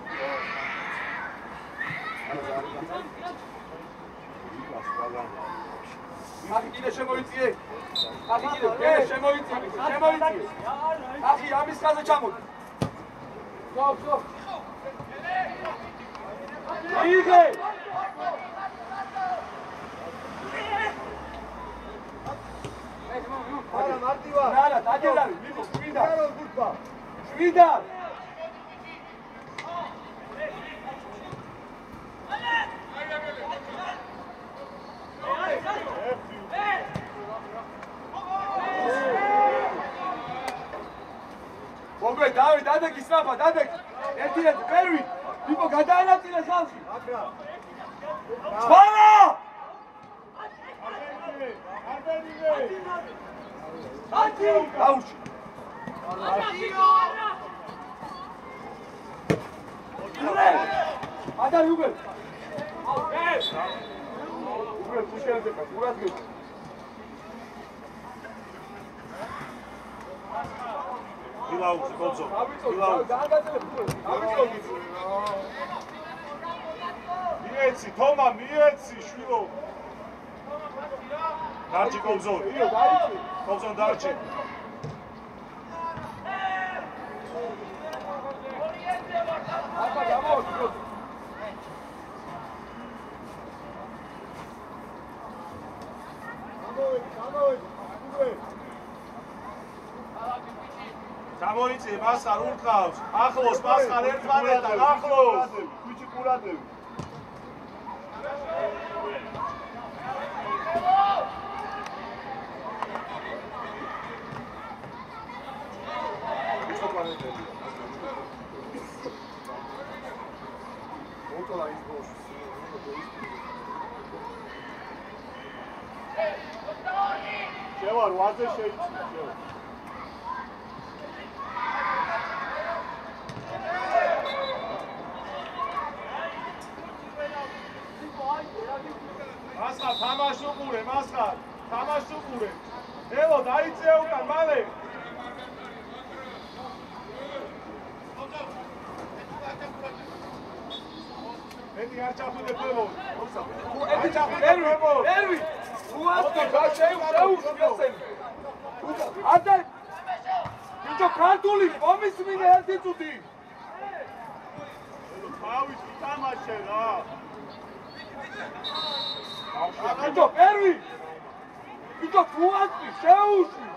ახი კიდე შემოიწიე. შემოიწიე. ახი ამის ხაზე ჩამოდი. გო. იღე. არა მარტივა. არა, დაგერარი, ლიბო, შვიდა. რა გულბა. შვიდა. მოგე, დავი, დადეგი სწრაფა, დადეგი. ერთი, პერვი. ლიბო, გადაანაწილე ხალხი. აკრა. სვარა! დაუში. ადარ უგელ. უგელ ფუშენზე ყავს, ყურად გე. ილაუში, კოცო. მიეცი, თომა, მიეცი, შვილო. დარჩი კოცო. კოცო დარჩი. აბა გამოდი. გამორიცი, მასხარ ურყავს. ახლოს მასხარ ერთმანეთთან, ახლოს. ვიჩი ყურადები. შევარ ვაზე შეიცი. მასხარ თამაში უყურე, მასხარ თამაში უყურე. ელო დაიწე უკან მალე. ეთი არ ჩაფუდე ფელო. ეთი ჩაფუდე. ერვი. უასკო გაჩეუშვიასენ. ადე. ბიჭო ქართული ომის მინე ერთი წუთი. თავის თამაშე რა. ბიჭო ერვი. ბიჭო უასკი შეუშვი.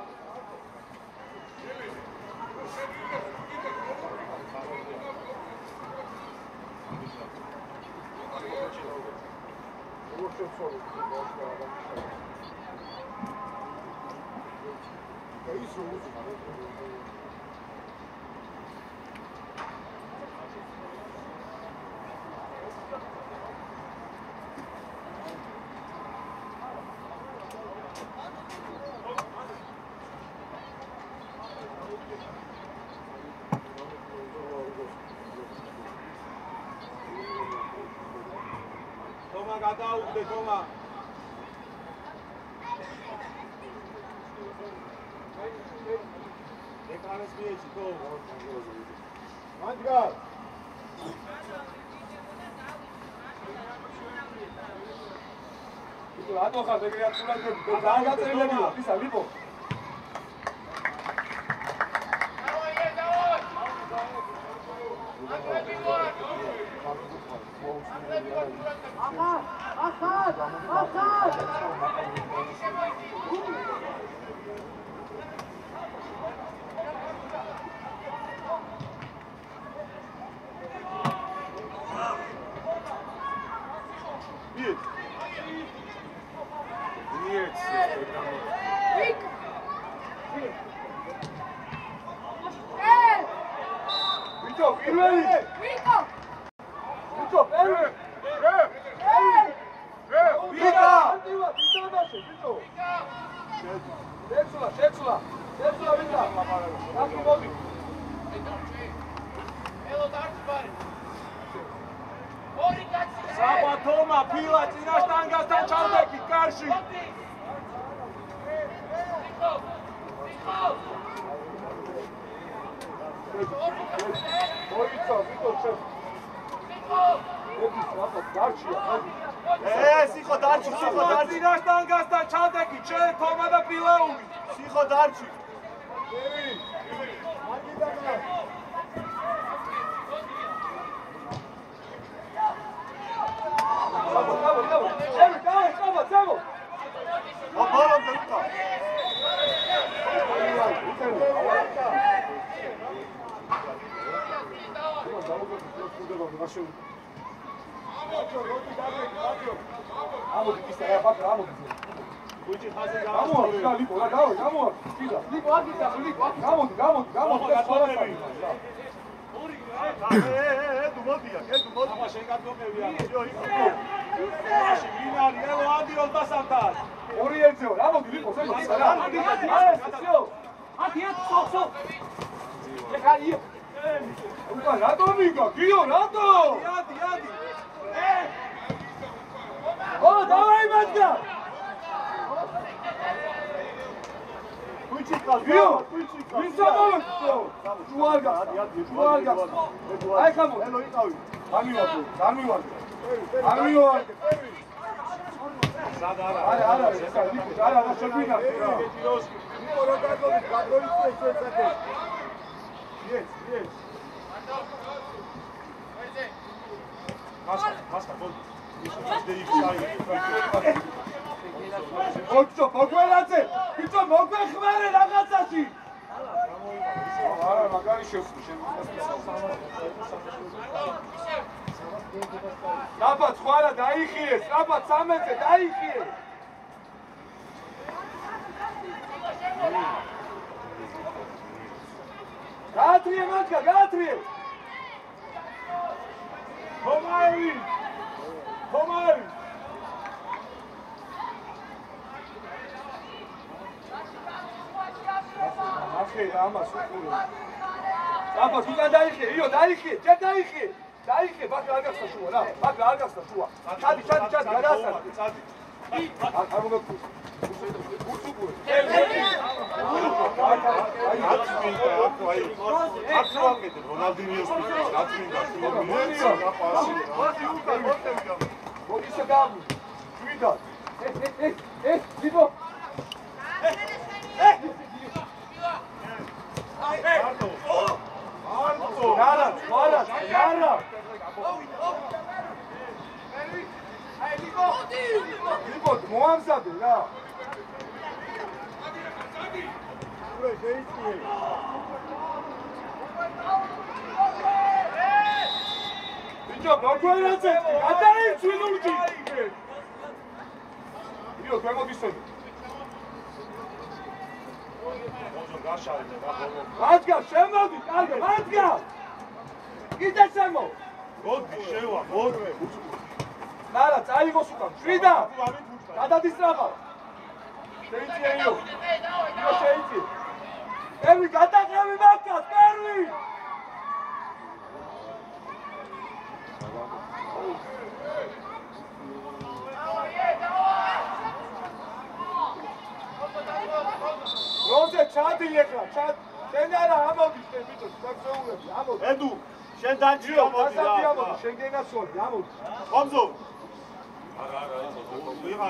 თომა გადაუგდე, თომა. ეკრანს მიეცი, თო. მანჯგარ. ბიჭო რატო ხარ ეგრე აწულაგები? ძალიან გაწერილებია, ისა ლიპო. Vito, პირველი. Vito. Vito, პირველი. Vito. Vito. შეცვლა. Vito. აკი მოდი. ელო დარჩბარი. ორი კაცი. საბა თომა, ფილა წინაშტანგასთან ჩავდექი კარში. მოიწო, Vito, შენ. ედის რა დარჩია, ხადი. სიხო დარჩი, სიხო დარჩი. წინაშტანგასთან ჩავდექი, ჩვენ თომა და ფილაუმი. სიხო დარჩი. მაგიდანა. Bravo! აბა, დაკა. შენ გადმოყევია. მაშინ ვინ არის? ელო ადი 23-თან. 2-1-ზე რა მოდი ვიყო ზემოთ რა უკან რატომ ვიგა? გიო რატო? ადი. ო დავაი მათგა. გიო ვინ სამოვე? ჯუარგა. აი ხამო ელო იყავი. გამივარდო. სად არა? არა, შეგვინა. მასკა გოლ. ოჩო, მოგველაძე. ბიჭო, მოგვეხმარე რაღაცაში. არა, მაგარი შევსვი დაბა ხვარა დაიხიეს, დაბა 13-ზე დაიხიეს. გაათრიე მათგა, გაათრიე. ხომარი. ახე ამას უყურე. დაბა თუნდა დაიხიე, იო დაიხიე, ჯერ დაიხიე. დაიხიე, ბაქ არ გახსნა შუა რა. ბაქ არ გახსნა შუა. ჩადი, გადასწარ. წადი. არ მოგეკუს. უცუგურე. რონალდინიოს გაწმინდა მოდი შეგამი. შვიდა. დიბო. Yara. Libo, moamzade, ya. Bicho, mokweleze, adai çvinurci. Biyo, gemodisoni. Matga, შემოვდი, კარგი, matga. კიდე შემო. მოდი, შევა, მოდი. ნარა, წაიღოს უკან. შვიდა. გადადის რაღაც. შეიძლება იო. იო შეიძლება. პერვი გადაღები მაგას, პერვი. როზე ჩადი ეხლა, ჩად. შენ არა ამოდი შენ ბიჭო, დაგზეულები, ამოდი. ედუ, შენ დაჭი ამოდი რა. ამოდი, შენ გენაცვალი, ამოდი. ხომზო. არა,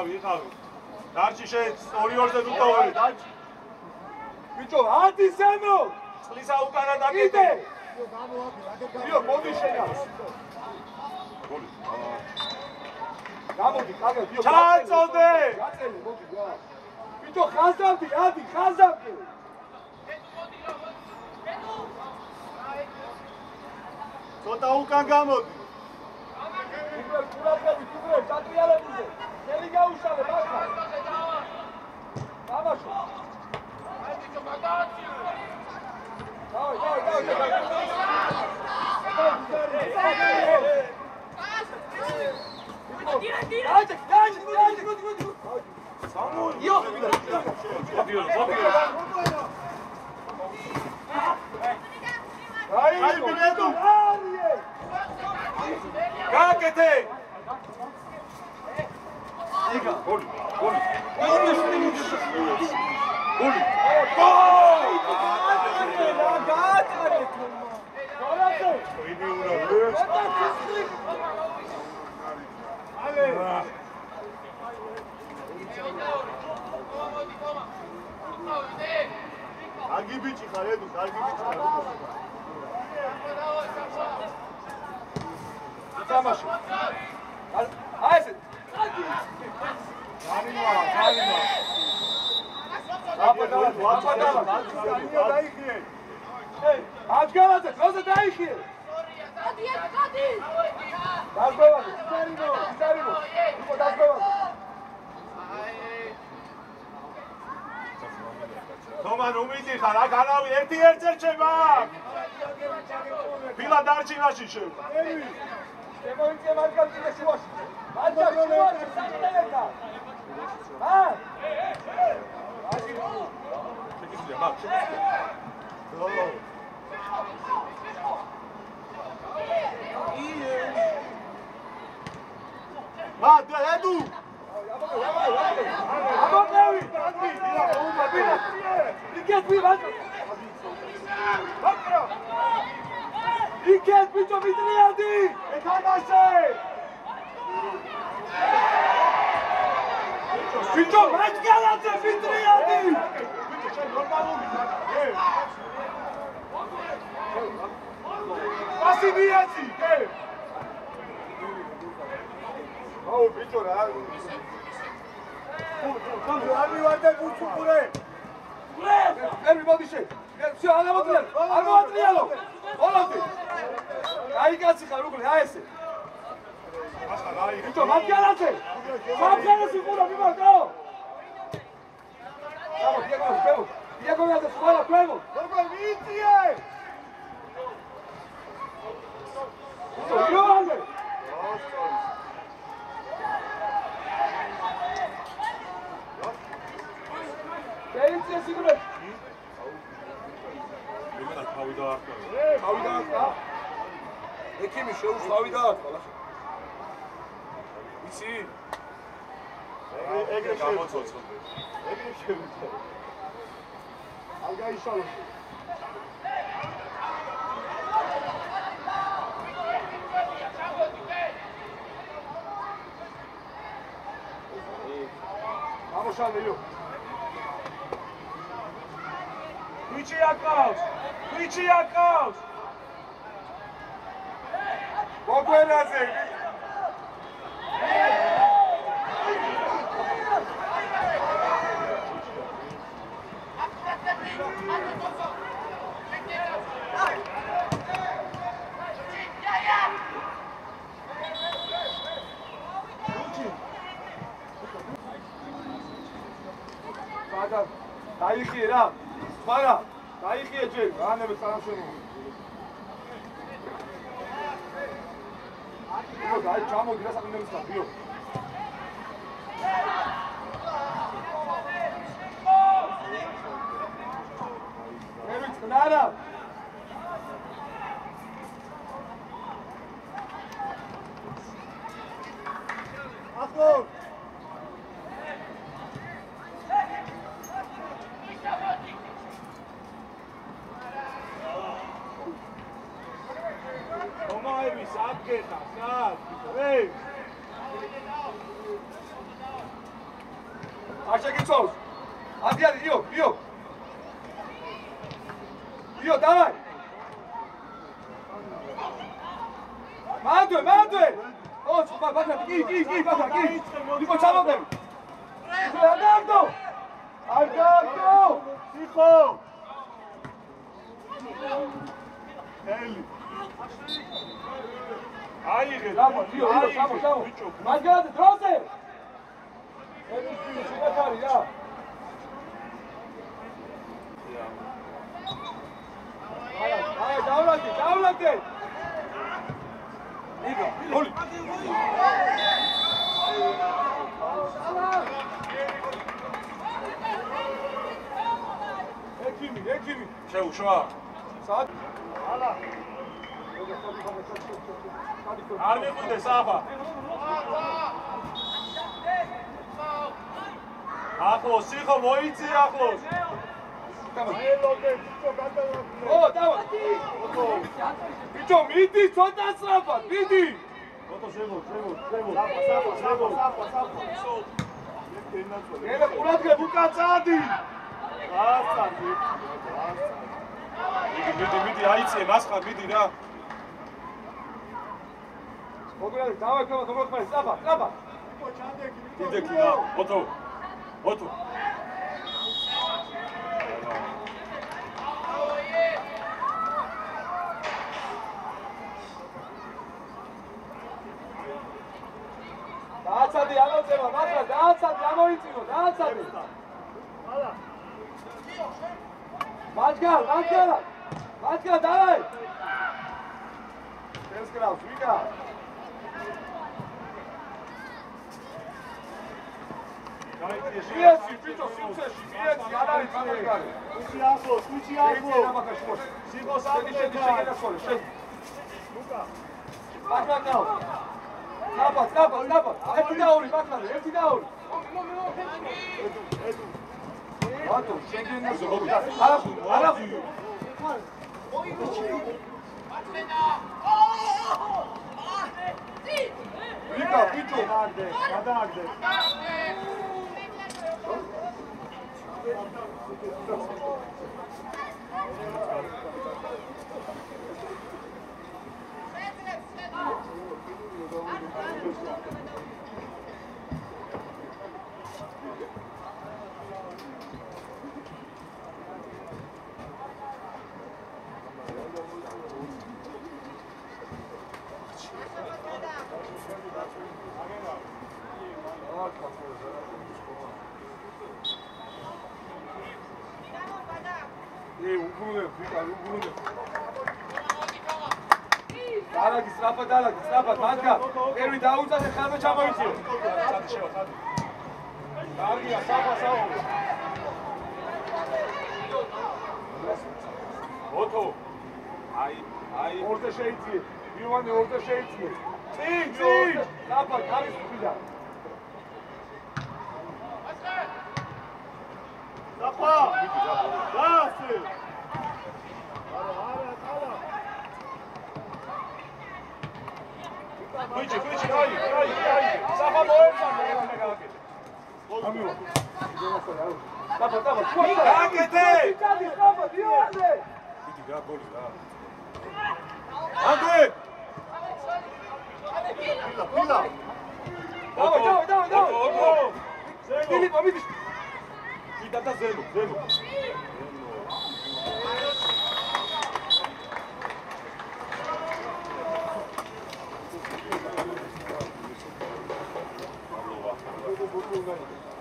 ვიღავი. დარჩი შენ 2-2-ზე დუტოვე. ბიჭო, ადი ზემო. წყლისა უკანა დაგიდე. იო, მოდი შენა. გამოდი, კარგად, იო. ჩაწოდე. გაწელი, მოდი, რა. ბიჭო, ხაზავდი, ადი, ხაზავდი. ცოტა უკან გამოდი. უბრალოდ, დატრიალებულზე. ხელი გაუშალე, ბაქა. დამაშო. აი, ბიჭო, მაგაცი. დავай. კარგი ბიჭი ხარ ედუ, კარგი ბიჭი ხარ. თამაში. აი ესე. გარიმა. დაიხიე. აჯგალაძე, როზე დაიხიე. გადი. დაგბევაზე, ისარიმო. იყო დაგბევაზე. თომან უმიდი ხარ, აქ არავი ერთი-ერთ წერ შევა. ფილა დარჩინაში შევა. შემოიწია მაგალ კიდე შუაში. მაგალ შუაში საერთოდ. შეგიძლია მაგ. Edu! Abonnewi! İket bir bak! İket bir çok bitiriydi! Ekandaşı! Bir çok maç geldi bitiriydi! Basibiyeti! Oh, bicho, nada. Everybody shake. Все, она вот тут. Она вот рядом. Олаф. Ай, каци, харукли, ай се. Bicho, макалате. Макалате, кура, мимо, као. Vamos, Diego, Diego, ya se suba la juego. ¡Vamos, Vitie! ¡Ayúdame! Gelince sigurno. იმენა თავი დაარტყა. თავი დაარტყა. ექიმი თავი დაარტყა. იცი? ეგრე გამოცოცხლე. ეგრე შევიდა. არ გაიშალო. ამოშალეო. Which აკავს? Which აკავს? გოგენაზე. დაიხიე რა. მაგრამ დაიხიე ჯერ, განები თანამშრომლობა. ო, დაი ჩამოდი რა საკუთრების ხარიო. მე ვიწყნარა. ახლო Achegitsov. Adiadi, io. Io, dai. Mandue. Oh, basta, chi, basta, chi. Li facciamo bene. Andato. Fico. Eli. აიღე, io, siamo. Magari, droze. შეგაკარი რა. აი, დავლაგე. იგო, გოლი. ექიმი. შეუშვა. საათ. ალა. არ მიხვიდე საფა. ახლოს, სიხო მოიცი ახლოს. ო, დავა. ბიჭო, მიდი ცოტა სწრაფად, მიდი. ფოტო შემო. ელე ყურადღებ უკაცადი. მიდი, აიწიე, მასხარ, მიდი რა. მოგრალი, დავაი ქომა, თუმროთმარი, სწრაფად. დიდექი რა, ოტო. დააცადი, ამოწევა, მაგრამ დააცადი, ამოიწინო, დააცადი. ალა. მაჯგალ, დავაი. ეს კრავს, ვიკა. მიეცი ბიჭო სიუცეში მიეცი არ არის ხანაგარი უჩი ახლო სიგოს აღნიშნეთ შენ ლუკა ბაკმანო ნაბა ერთი და ორი ბაკმანო ერთი და ორი ბატონ შენგენია არა ვიკა ბიჭო გადააგდე Strafat, Manka, Erwin Dauza, der kann nicht aber hier. Daria, Saba. Otto. Ai. Orta şeyti. Yuvan orta şeyti. Sim. Strafat, Karis wieder. Sapa. Das. Kuici, dai. Sapa moemsa, me gaakete. Amigo. Tapa. Gaakete. Tapa, diole. Kuici ga goli da. Ande. Pila. Давай. Zelo. Filipa, видишь? Vida da Zelo. Allora.